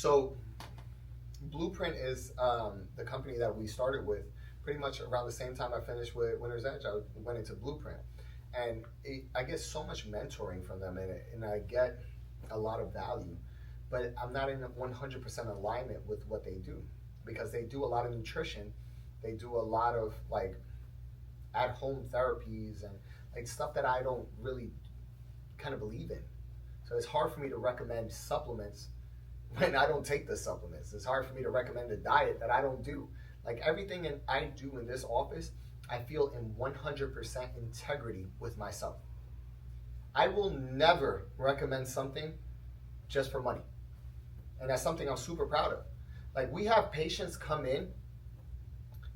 So Blueprint is the company that we started with pretty much around the same time I finished with Winner's Edge. I went into Blueprint. And I get so much mentoring from them, and I get a lot of value. But I'm not in 100% alignment with what they do, because they do a lot of nutrition. They do a lot of like at-home therapies and like stuff that I don't really kind of believe in. So it's hard for me to recommend supplements when I don't take the supplements. It's hard for me to recommend a diet that I don't do. Like everything I do in this office, I feel in 100% integrity with myself. I will never recommend something just for money. And that's something I'm super proud of. Like we have patients come in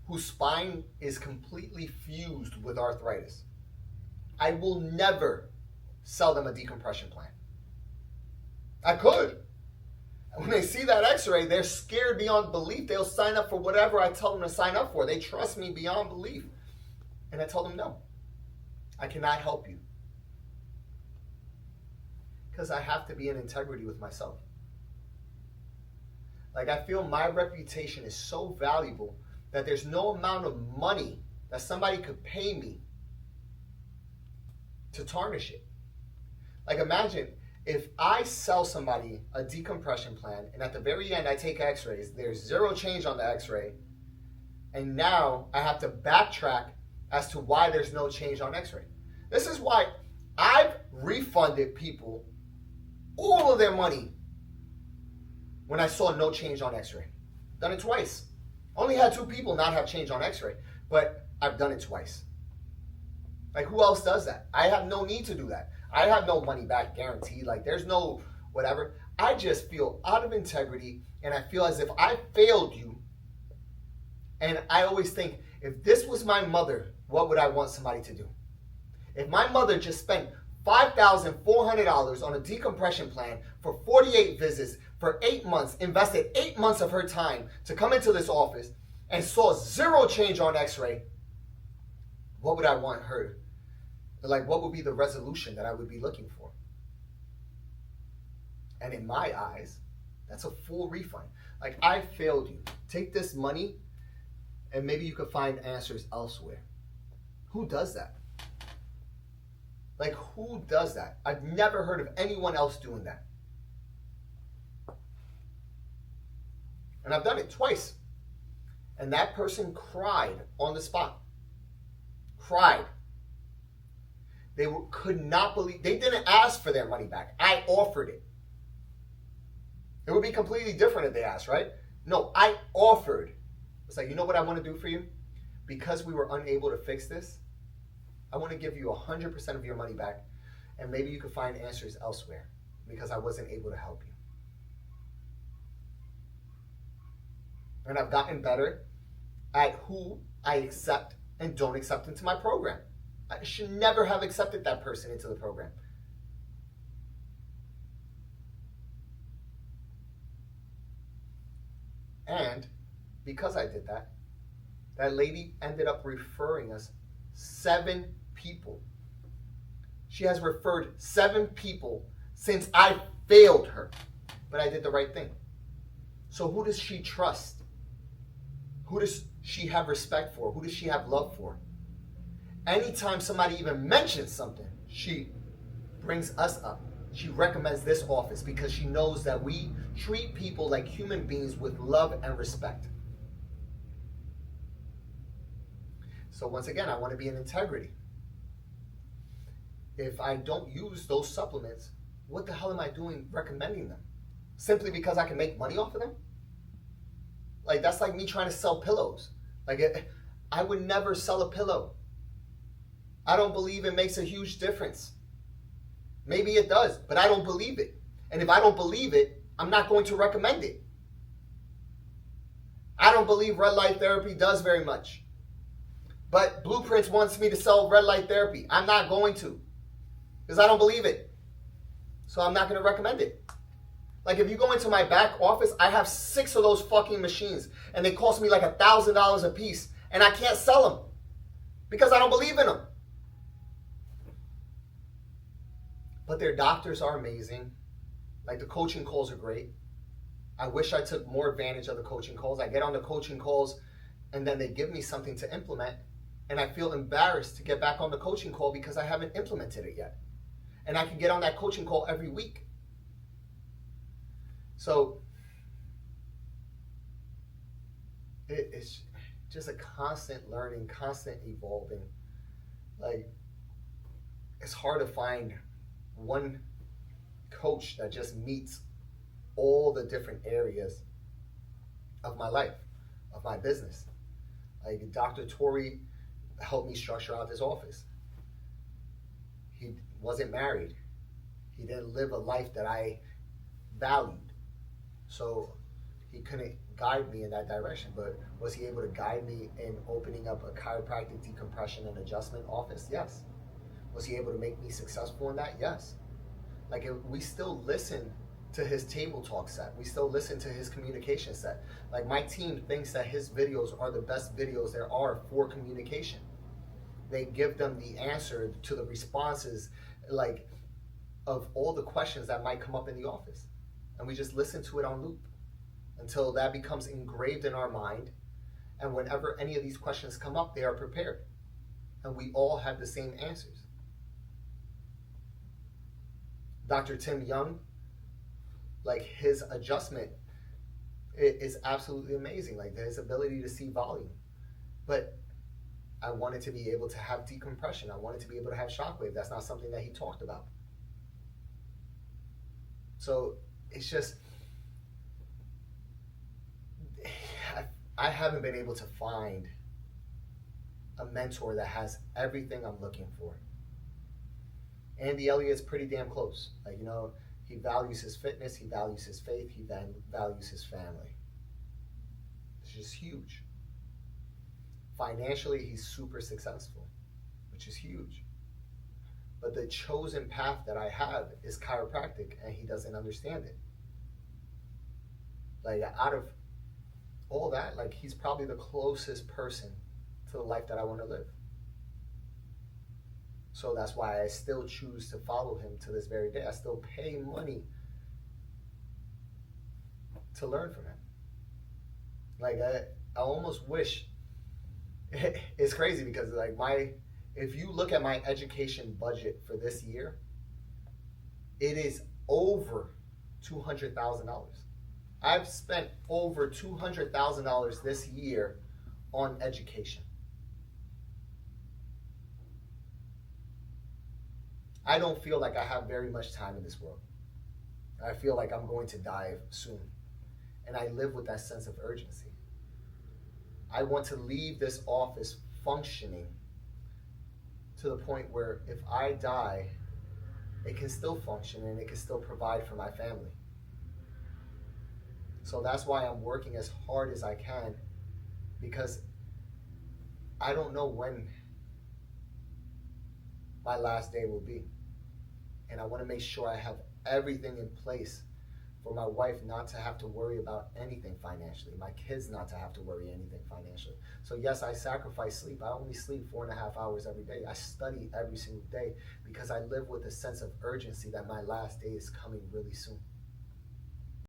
whose spine is completely fused with arthritis. I will never sell them a decompression plan. I could. When they see that x-ray, they're scared beyond belief. They'll sign up for whatever I tell them to sign up for. They trust me beyond belief. And I tell them, no, I cannot help you. Because I have to be in integrity with myself. Like I feel my reputation is so valuable that there's no amount of money that somebody could pay me to tarnish it. Like imagine if I sell somebody a decompression plan and at the very end I take x-rays, there's zero change on the x-ray, and now I have to backtrack as to why there's no change on x-ray. This is why I've refunded people all of their money when I saw no change on x-ray. Done it twice. Only had 2 people not have change on x-ray, but I've done it twice. Like who else does that? I have no need to do that. I have no money back guarantee. Like there's no whatever. I just feel out of integrity, and I feel as if I failed you. And I always think, if this was my mother, what would I want somebody to do? If my mother just spent $5,400 on a decompression plan for 48 visits for 8 months, invested 8 months of her time to come into this office and saw zero change on x-ray, what would I want her? Like, what would be the resolution that I would be looking for? And in my eyes, that's a full refund. Like, I failed you. Take this money and maybe you could find answers elsewhere. Who does that? Like, who does that? I've never heard of anyone else doing that. And I've done it twice. And that person cried on the spot. Cried. They could not believe, they didn't ask for their money back. I offered it. It would be completely different if they asked, right? No, I offered. It's like, you know what I want to do for you? Because we were unable to fix this, I want to give you 100% of your money back, and maybe you could find answers elsewhere because I wasn't able to help you. And I've gotten better at who I accept and don't accept into my program. I should never have accepted that person into the program. And because I did that, that lady ended up referring us 7 people. She has referred 7 people since I failed her. But I did the right thing. So who does she trust? Who does she have respect for? Who does she have love for? Anytime somebody even mentions something, she brings us up. She recommends this office because she knows that we treat people like human beings with love and respect. So once again, I want to be in integrity. If I don't use those supplements, what the hell am I doing recommending them? Simply because I can make money off of them? Like, that's like me trying to sell pillows. Like, I would never sell a pillow. I don't believe it makes a huge difference. Maybe it does, but I don't believe it. And if I don't believe it, I'm not going to recommend it. I don't believe red light therapy does very much. But Blueprints wants me to sell red light therapy. I'm not going to, because I don't believe it. So I'm not going to recommend it. Like, if you go into my back office, I have 6 of those fucking machines, and they cost me like $1,000 a piece, and I can't sell them because I don't believe in them. But their doctors are amazing. Like, the coaching calls are great. I wish I took more advantage of the coaching calls. I get on the coaching calls and then they give me something to implement, and I feel embarrassed to get back on the coaching call because I haven't implemented it yet. And I can get on that coaching call every week. So it's just a constant learning, constant evolving. Like, it's hard to find one coach that just meets all the different areas of my life, of my business. Like, Dr. Torrey helped me structure out this office. He wasn't married. He didn't live a life that I valued. So he couldn't guide me in that direction. But was he able to guide me in opening up a chiropractic decompression and adjustment office? Yes. Was he able to make me successful in that? Yes. Like, we still listen to his table talk set. We still listen to his communication set. Like, my team thinks that his videos are the best videos there are for communication. They give them the answer to the responses, like, of all the questions that might come up in the office. And we just listen to it on loop until that becomes engraved in our mind. And whenever any of these questions come up, they are prepared. And we all have the same answers. Dr. Tim Young, like, his adjustment is absolutely amazing. Like, his ability to see volume. But I wanted to be able to have decompression. I wanted to be able to have shockwave. That's not something that he talked about. So it's just, I haven't been able to find a mentor that has everything I'm looking for. Andy Elliott's pretty damn close. Like, he values his fitness, he values his faith, he values his family. It's just huge. Financially, he's super successful, which is huge. But the chosen path that I have is chiropractic, and he doesn't understand it. Like, out of all that, like, he's probably the closest person to the life that I want to live. So that's why I still choose to follow him to this very day. I still pay money to learn from him. Like, I almost wish, it's crazy because, like, if you look at my education budget for this year, it is over $200,000. I've spent over $200,000 this year on education. I don't feel like I have very much time in this world. I feel like I'm going to die soon. And I live with that sense of urgency. I want to leave this office functioning to the point where if I die, it can still function and it can still provide for my family. So that's why I'm working as hard as I can, because I don't know when my last day will be. And I want to make sure I have everything in place for my wife not to have to worry about anything financially, my kids not to have to worry anything financially. So yes, I sacrifice sleep. I only sleep 4.5 hours every day. I study every single day because I live with a sense of urgency that my last day is coming really soon.